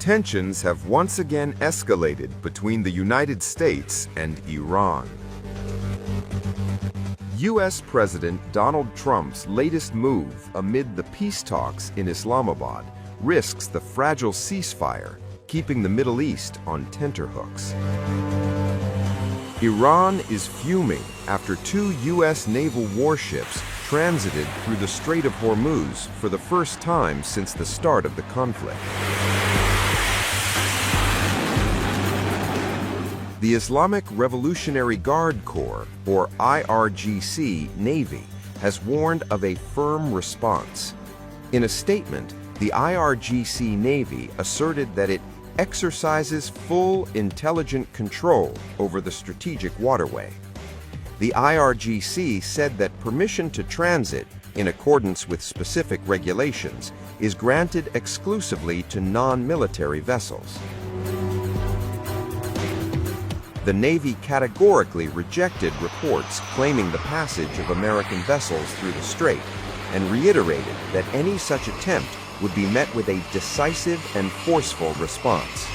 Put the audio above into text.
Tensions have once again escalated between the United States and Iran. U.S. President Donald Trump's latest move amid the peace talks in Islamabad risks the fragile ceasefire, keeping the Middle East on tenterhooks. Iran is fuming after 2 U.S. naval warships transited through the Strait of Hormuz for the first time since the start of the conflict. The Islamic Revolutionary Guard Corps, or IRGC, Navy has warned of a firm response. In a statement, the IRGC Navy asserted that it exercises full intelligent control over the strategic waterway. The IRGC said that permission to transit, in accordance with specific regulations, is granted exclusively to non-military vessels. The Navy categorically rejected reports claiming the passage of American vessels through the strait and reiterated that any such attempt would be met with a decisive and forceful response.